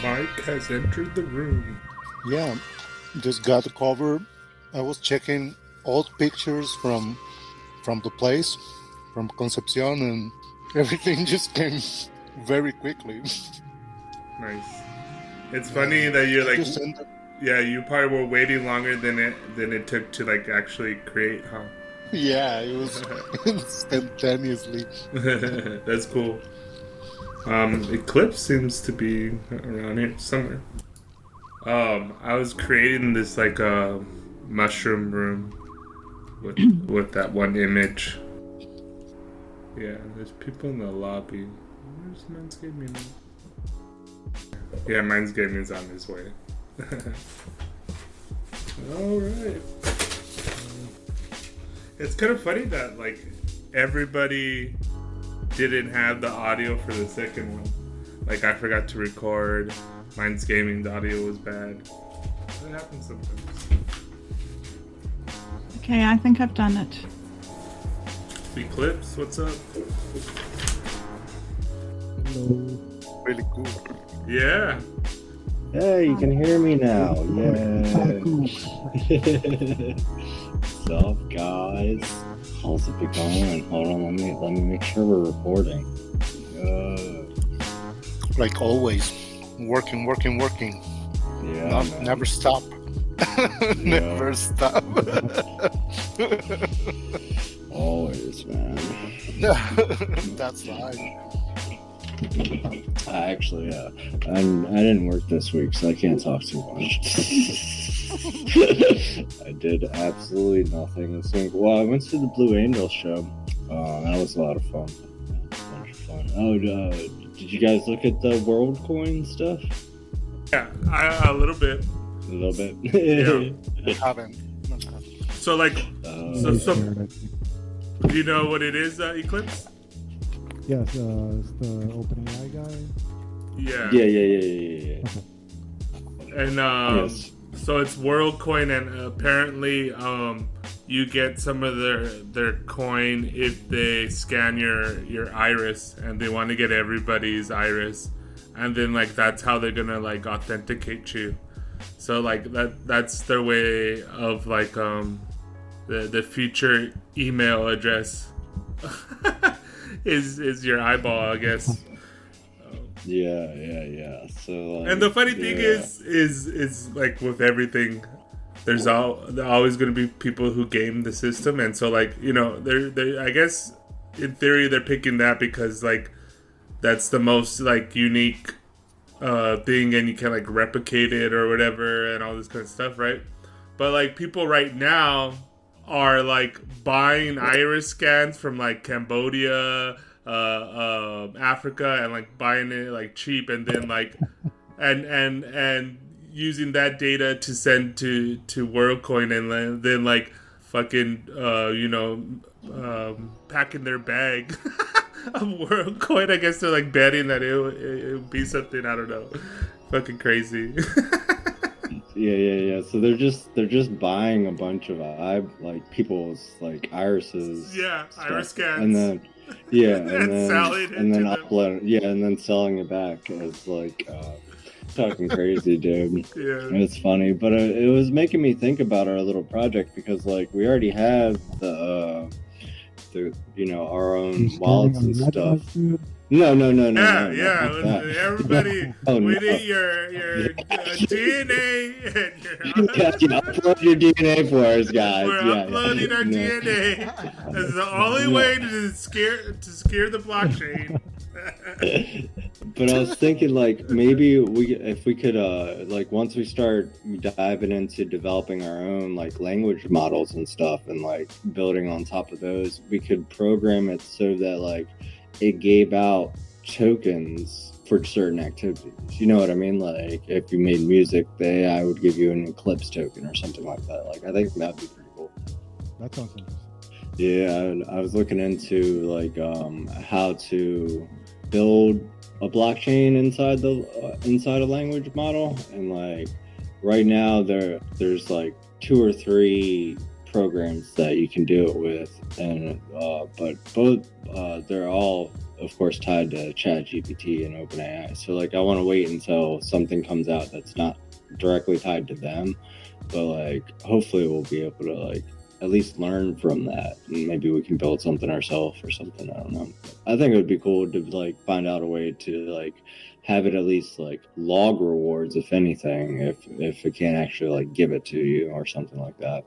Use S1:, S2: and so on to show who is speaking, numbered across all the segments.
S1: Mike has entered the room.
S2: Yeah, just got the cover. I was checking old pictures from the place, from Concepcion, and everything just came very quickly.
S1: Nice. It's funny that you're like, yeah, you probably were waiting longer than it took to like actually create, huh?
S2: Yeah, it was instantaneously.
S1: That's cool. Eclipse seems to be around here somewhere. I was creating this like mushroom room with that one image. Yeah, there's people in the lobby. Where's Mine's Gaming? Yeah, Mine's Gaming is on his way. Alright. It's kind of funny that like everybody didn't have the audio for the second one. Like I forgot to record. Mine's Gaming, the audio was bad. That happens sometimes.
S3: Okay, I think I've done it.
S1: Eclipse, what's up?
S4: Hello.
S2: Really cool.
S1: Yeah.
S4: Hey, you can hear me now. Yeah. What's up, guys? How's it going? Hold on, let me make sure we're recording.
S2: Like always, working.
S4: Yeah.
S2: Never stop. Never stop.
S4: Always, man.
S2: That's life.
S4: Actually, yeah. I didn't work this week, so I can't talk too much. I did absolutely nothing this week. Well, I went to the Blue Angel show. That was a lot of fun. Oh, did you guys look at the WorldCoin stuff?
S1: Yeah, a little bit.
S4: A little bit.
S1: Yeah.
S2: I haven't.
S1: So like, so do you know what it is, Eclipse?
S5: Yes, it's the OpenAI guy.
S1: Yeah.
S4: Yeah.
S1: Okay. And
S4: yes.
S1: So it's WorldCoin, and apparently you get some of their coin if they scan your iris, and they want to get everybody's iris, and then like that's how they're gonna like authenticate you. So like that's their way of like the future email address is your eyeball, I guess.
S4: Yeah. So like,
S1: and the funny thing is like with everything, there's always going to be people who game the system, and so like, you know, they I guess in theory they're picking that because like that's the most like unique thing, and you can like replicate it or whatever and all this kind of stuff, right? But like people right now are like buying iris scans from like Cambodia, Africa, and like buying it like cheap, and then like and using that data to send to WorldCoin, and then like fucking packing their bag of WorldCoin. I guess they're like betting that it would be something, I don't know, fucking crazy.
S4: Yeah. So they're just buying a bunch of people's like irises.
S1: Yeah, iris scans.
S4: And then and then
S1: upload.
S4: And then selling it back as like talking crazy, dude.
S1: Yeah.
S4: It's funny, but it was making me think about our little project, because like we already have the our own wallets and stuff. No.
S1: Yeah. Everybody, we need your DNA and
S4: upload your DNA for us, guys.
S1: We're uploading our DNA. That's the only way to scare the blockchain.
S4: But I was thinking, like, maybe if we could like once we start diving into developing our own like language models and stuff, and like building on top of those, we could program it so that like it gave out tokens for certain activities. You know what I mean? Like if you made music, the AI would give you an Eclipse token or something like that. Like I think that'd be pretty cool.
S5: That sounds interesting.
S4: Yeah, I was looking into like how to build a blockchain inside a language model, and like right now there's like 2 or 3 programs that you can do it with, and but both they're all of course, tied to ChatGPT and OpenAI. So like, I want to wait until something comes out that's not directly tied to them, but like, hopefully we'll be able to like at least learn from that, and maybe we can build something ourselves or something. I don't know. I think it would be cool to like find out a way to like have it at least like log rewards, if anything, if it can't actually like give it to you or something like that.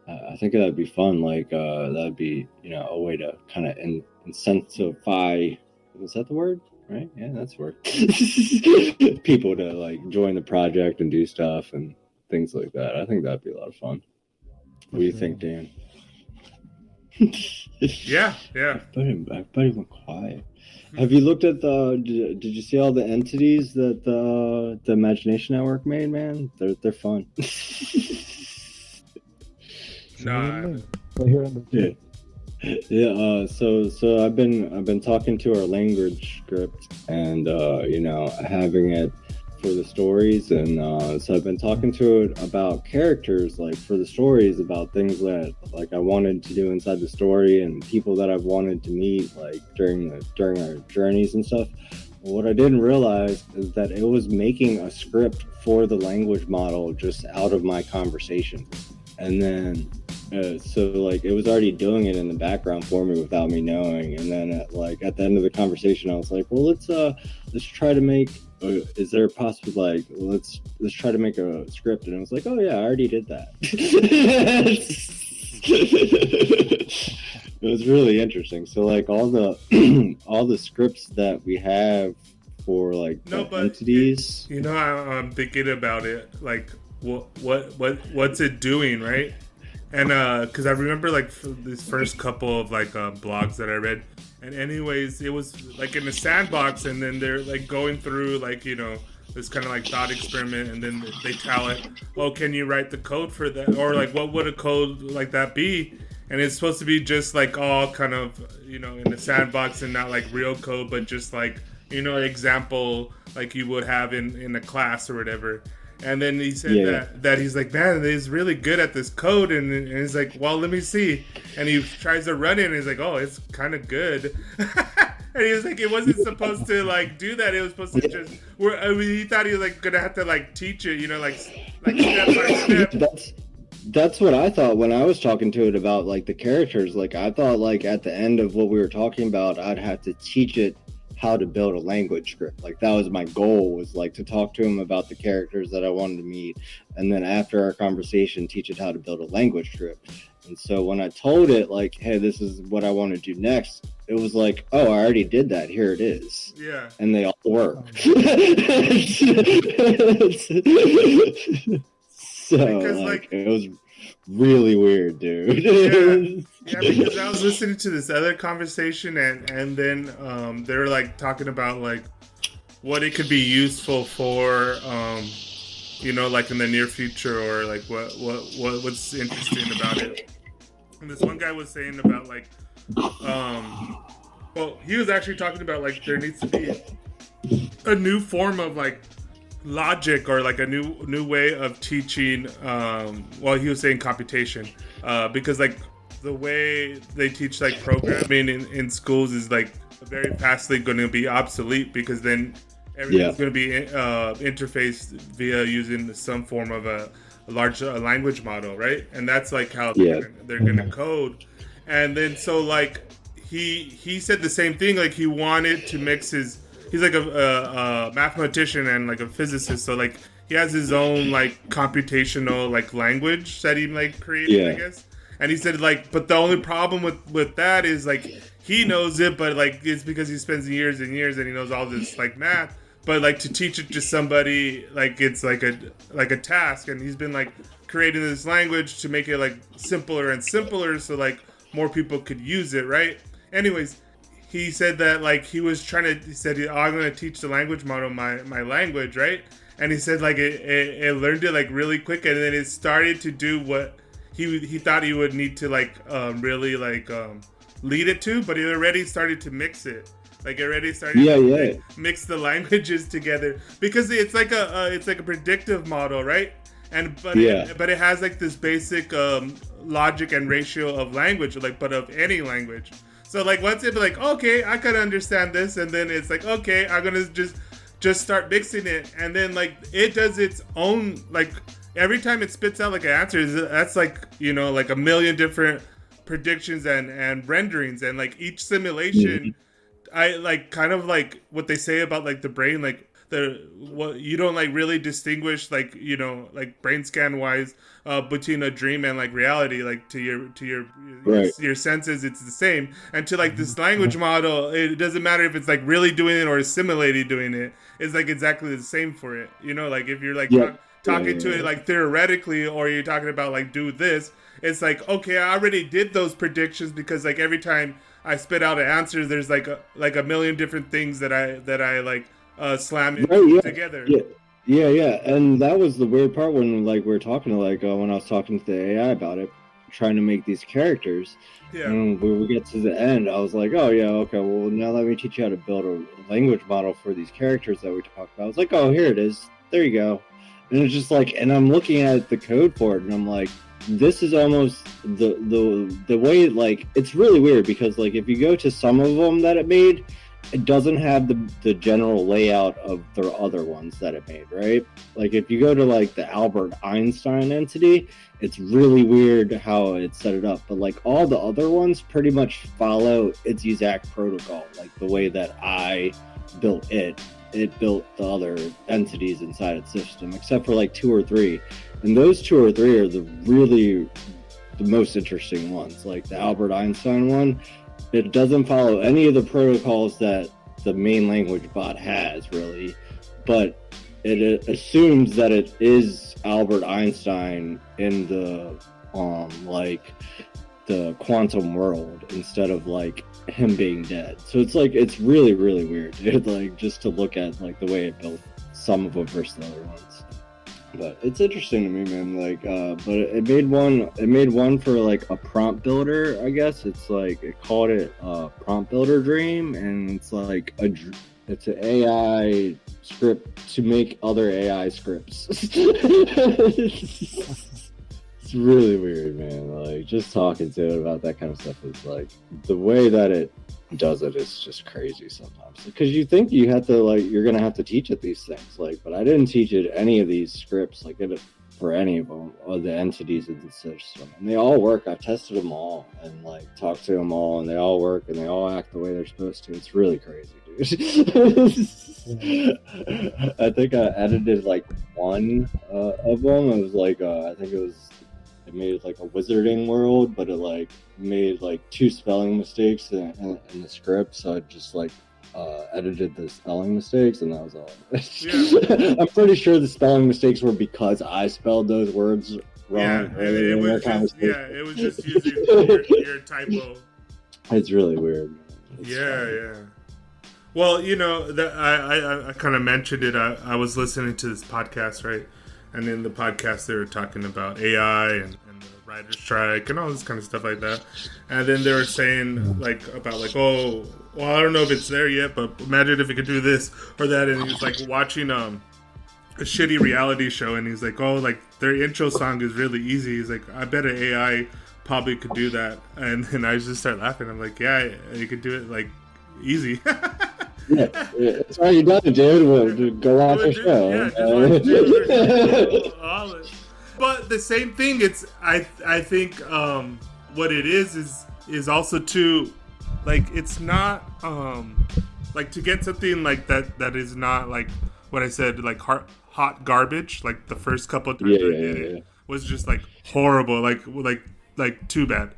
S4: I think that'd be fun. Like that'd be, you know, a way to kind of incentivize. Is that the word? Right? Yeah, that's the word. People to like join the project and do stuff and things like that. I think that'd be a lot of fun. What do you think, Dan?
S1: Yeah.
S4: Everybody went quiet. Have you looked at did you see all the entities that the Imagination Network made, man? They're fun.
S1: Nah.
S5: Right here in the
S4: Yeah. So I've been talking to our language script and you know, having it for the stories, and so I've been talking to it about characters, like for the stories, about things that like I wanted to do inside the story and people that I've wanted to meet like during our journeys and stuff. What I didn't realize is that it was making a script for the language model just out of my conversation, and then so like it was already doing it in the background for me without me knowing. And then at the end of the conversation, I was like, well, let's try to make. Is there a possible like let's try to make a script? And I was like, oh yeah, I already did that. It was really interesting. So like all the scripts that we have for like entities.
S1: You know, I'm thinking about it. Like, what's it doing, right? And because I remember like this first couple of like blogs that I read, and anyways, it was like in a sandbox, and then they're like going through like, you know, this kind of like thought experiment, and then they tell it, oh, can you write the code for that, or like what would a code like that be? And it's supposed to be just like all kind of, you know, in the sandbox and not like real code, but just like, you know, example like you would have in a class or whatever. And then he said that he's like, man, he's really good at this code. And he's like, well, let me see. And he tries to run it, and he's like, oh, it's kind of good. And he was like, it wasn't supposed to like do that. It was supposed to just. He thought he was like gonna have to like teach it, you know, like step by step.
S4: That's what I thought when I was talking to it about like the characters. Like I thought like at the end of what we were talking about, I'd have to teach it how to build a language script. Like that was my goal, was like to talk to him about the characters that I wanted to meet, and then after our conversation teach it how to build a language script. And so when I told it like, hey, this is what I want to do next, it was like, oh, I already did that, here it is.
S1: Yeah.
S4: And they all work. So like it was really weird, dude.
S1: Yeah, because I was listening to this other conversation, and then they were like talking about like what it could be useful for, you know, like in the near future, or like what's interesting about it. And this one guy was saying about like, well, he was actually talking about like there needs to be a new form of like logic, or like a new way of teaching. Well, he was saying computation, because like the way they teach like programming in schools is like very fastly going to be obsolete, because then everything's going to be interfaced via using some form of a large language model, right? And that's like how they're going to code. And then so like he said the same thing. Like he wanted to mix his. He's like a mathematician and like a physicist, so like he has his own like computational like language that he like created, I guess. And he said like, but the only problem with that is like he knows it, but like it's because he spends years and years and he knows all this like math. But like to teach it to somebody, like it's like a task, and he's been like creating this language to make it like simpler and simpler, so like more people could use it, right? Anyways. He said that like he said, oh, I'm going to teach the language model my language, right? And he said like it learned it like really quick, and then it started to do what he thought he would need to like really like lead it to, but it already started to mix it. Like it already started to mix the languages together, because it's like a predictive model, right? But it has like this basic logic and ratio of language, like but of any language. So like once it's like, okay, I can understand this, and then it's like, okay, I'm gonna just start mixing it, and then like it does its own, like every time it spits out like an answer, that's like, you know, like a million different predictions and renderings, and like each simulation, I like kind of like what they say about like the brain, like what you don't like really distinguish, like, you know, like brain scan wise, between a dream and like reality, like to your
S4: Right.
S1: your senses, it's the same. And to like this language model, it doesn't matter if it's like really doing it or simulating doing it, it's like exactly the same for it, you know. Like if you're like talking to it like theoretically, or you're talking about like do this, it's like, okay, I already did those predictions, because like every time I spit out an answer, there's like a million different things that I like slam it together.
S4: Yeah. And that was the weird part when like we were talking to like when I was talking to the AI about it, trying to make these characters.
S1: Yeah.
S4: And when we get to the end, I was like, oh yeah, okay, well now let me teach you how to build a language model for these characters that we talked about. I was like, oh, here it is. There you go. And it's just like, and I'm looking at the code for it, and I'm like, this is almost the way, like, it's really weird, because like if you go to some of them that it made, it doesn't have the general layout of the other ones that it made, right? Like if you go to like the Albert Einstein entity, it's really weird how it set it up. But like all the other ones pretty much follow its exact protocol, like the way that I built it. It built the other entities inside its system, except for like 2 or 3. And those 2 or 3 are the most interesting ones. Like the Albert Einstein one, it doesn't follow any of the protocols that the main language bot has, really, but it assumes that it is Albert Einstein in the like the quantum world, instead of like him being dead. So it's like, it's really, really weird, dude. Like just to look at like the way it built some of them versus the other ones. But it's interesting to me, man. Like, but it made one for like a prompt builder, I guess. It's like, it called it prompt builder dream, and it's like it's an AI script to make other AI scripts. It's really weird, man. Like just talking to it about that kind of stuff is like, the way that it does it is just crazy sometimes, because you think you have to, like, you're gonna have to teach it these things, like, but I didn't teach it any of these scripts, like for any of them, or the entities in the system, and they all work. I've tested them all and like talked to them all, and they all work, and they all act the way they're supposed to. It's really crazy, dude. I think I edited like one of them. It was like I think it made like a wizarding world, but it like made like 2 spelling mistakes in the script, so I just like edited the spelling mistakes, and that was all. Yeah. I'm pretty sure the spelling mistakes were because I spelled those words wrong.
S1: Yeah, it was just using your typo.
S4: It's really weird.
S1: Yeah. Well, you know, I kind of mentioned it. I was listening to this podcast, right? And in the podcast, they were talking about AI and the writer's strike and all this kind of stuff like that. And then they were saying, like, about, like, oh, well, I don't know if it's there yet, but imagine if it could do this or that. And he's, like, watching a shitty reality show, and he's like, oh, like, their intro song is really easy. He's like, I bet an AI probably could do that. And then I just start laughing. I'm like, yeah, you could do it, like, easy.
S4: Yeah, it's all you got to do. Go watch the show.
S1: Yeah, but the same thing. It's I think what it is also too, like, it's not like, to get something like that is not like what I said, like hot garbage. Like the first couple of times I did it was just like horrible. Like too bad.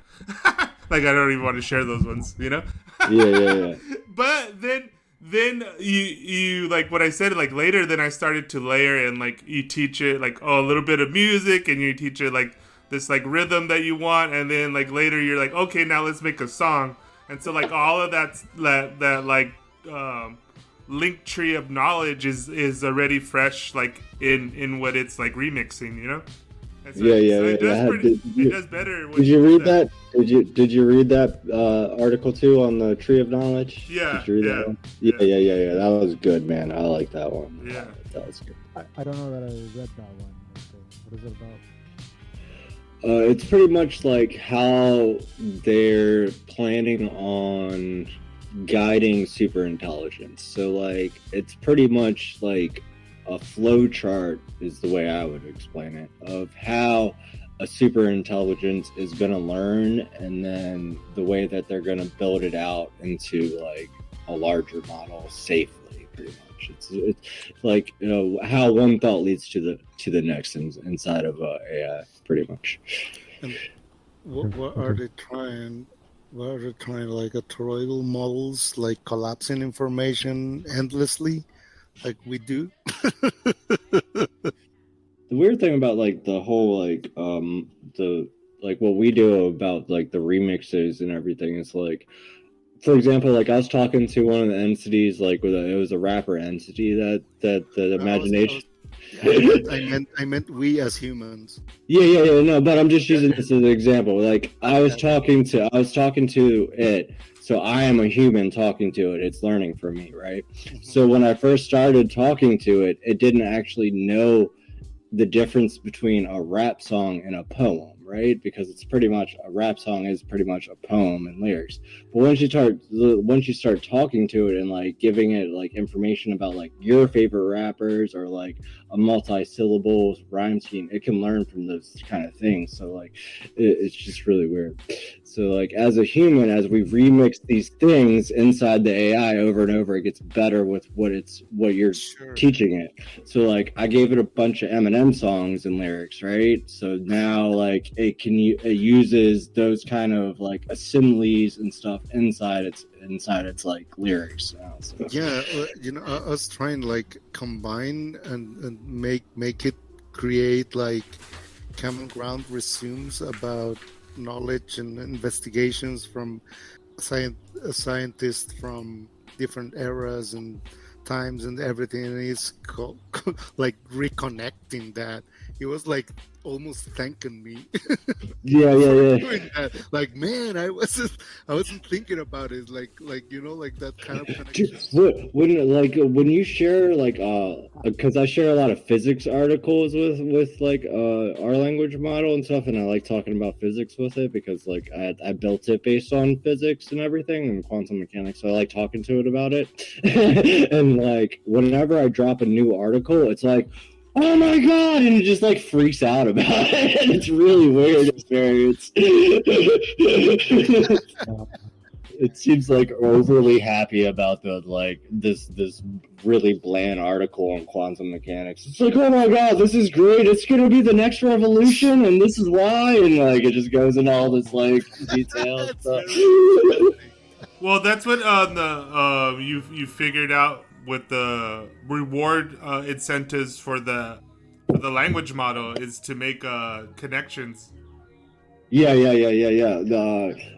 S1: Like I don't even want to share those ones, you know.
S4: Yeah.
S1: But then you like what I said, like later, then I started to layer, and like you teach it like, oh, a little bit of music, and you teach it like this like rhythm that you want, and then like later you're like, okay, now let's make a song. And so like all of that like link tree of knowledge is already fresh, like in what it's like remixing, you know. So, it does better.
S4: Did you read that? Did you read that article too on the Tree of Knowledge?
S1: Yeah.
S4: Did you read that one? Yeah. That was good, man. I like that one.
S1: Yeah.
S4: That was good.
S5: I don't know that I read that one. What is it
S4: It's pretty much like how they're planning on guiding super intelligence. So like it's pretty much like a flow chart is the way I would explain it, of how a super intelligence is going to learn, and then the way that they're going to build it out into like a larger model safely, pretty much. It's like, you know, how one thought leads to the next inside of AI, pretty much.
S2: And what are they trying? What are they trying? Like a toroidal models, like collapsing information endlessly, like we do.
S4: The weird thing about like the whole like the like what we do about like the remixes and everything is like, for example, like I was talking to one of the entities, like it was a rapper entity that the imagination.
S2: I meant we as humans.
S4: Yeah. No, but I'm just using this as an example. Like I was talking to it. So I am a human talking to it. It's learning from me, right? So when I first started talking to it, it didn't actually know the difference between a rap song and a poem, right? Because it's pretty much, a rap song is pretty much a poem and lyrics. But once you start talking to it and like giving it like information about like your favorite rappers or like a multi-syllable rhyme scheme, it can learn from those kind of things. So like it's just really weird. So like as a human, as we remix these things inside the AI over and over, it gets better with what you're teaching it. So like I gave it a bunch of Eminem songs and lyrics, right? So now like it uses those kind of like similes and stuff inside its like lyrics now. So.
S2: Yeah, you know, us trying like combine and make it create like common ground resumes about knowledge and investigations from scientists from different eras and times and everything, and he's like reconnecting that. He was like almost thanking me.
S4: Yeah.
S2: Doing that. Like, man, I wasn't thinking about it. Like you know, like that kind of connection.
S4: When you share like because I share a lot of physics articles with like our language model and stuff, and I like talking about physics with it because like I built it based on physics and everything and quantum mechanics, so I like talking to it about it. And like whenever I drop a new article, it's like, oh my god, and it just like freaks out about it. It's really weird experience. It seems like overly happy about the like this really bland article on quantum mechanics. It's like, oh my god, this is great, it's gonna be the next revolution and this is why, and like it just goes into all this like detail stuff.
S1: Well, that's what you figured out with the reward incentives for the language model is to make connections.
S4: Yeah.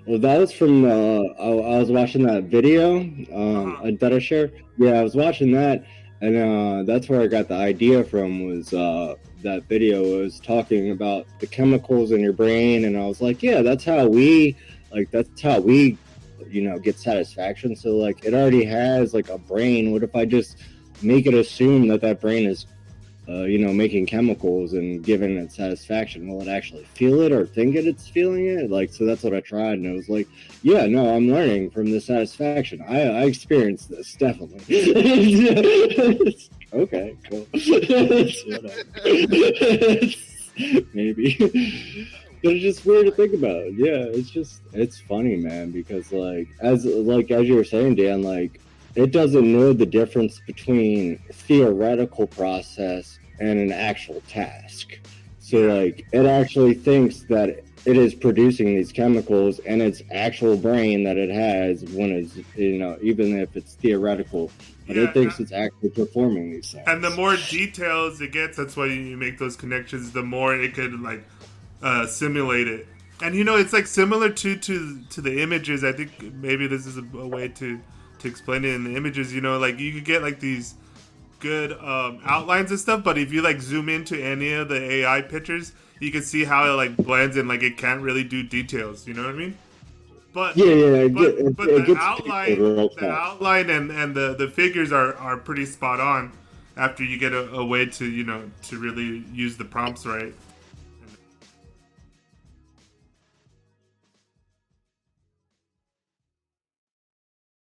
S4: Well, that was from I was watching that video that I shared. Yeah, I was watching that, and that's where I got the idea from. Was that video was talking about the chemicals in your brain, and I was like, yeah, that's how we you know, get satisfaction. So like it already has like a brain. What if I just make it assume that brain is you know, making chemicals and giving it satisfaction? Will it actually feel it or think it's feeling it? Like, so that's what I tried, and it was like, yeah, no, I'm learning from the satisfaction. I experienced this, definitely. Okay, cool. Maybe. But it's just weird to think about. Yeah, it's funny, man, because like as you were saying, Dan, like it doesn't know the difference between theoretical process and an actual task. So like it actually thinks that it is producing these chemicals in its actual brain that it has when it's, you know, even if it's theoretical, but it thinks it's actually performing these things.
S1: And the more details it gets, that's why you make those connections, the more it could like simulate it. And you know, it's like similar to the images. I think maybe this is a way to explain it in the images. You know, like you could get like these good outlines and stuff, but if you like zoom into any of the AI pictures, you can see how it like blends and like it can't really do details. You know what I mean? But the outline and the figures are pretty spot on after you get a way to, you know, to really use the prompts right.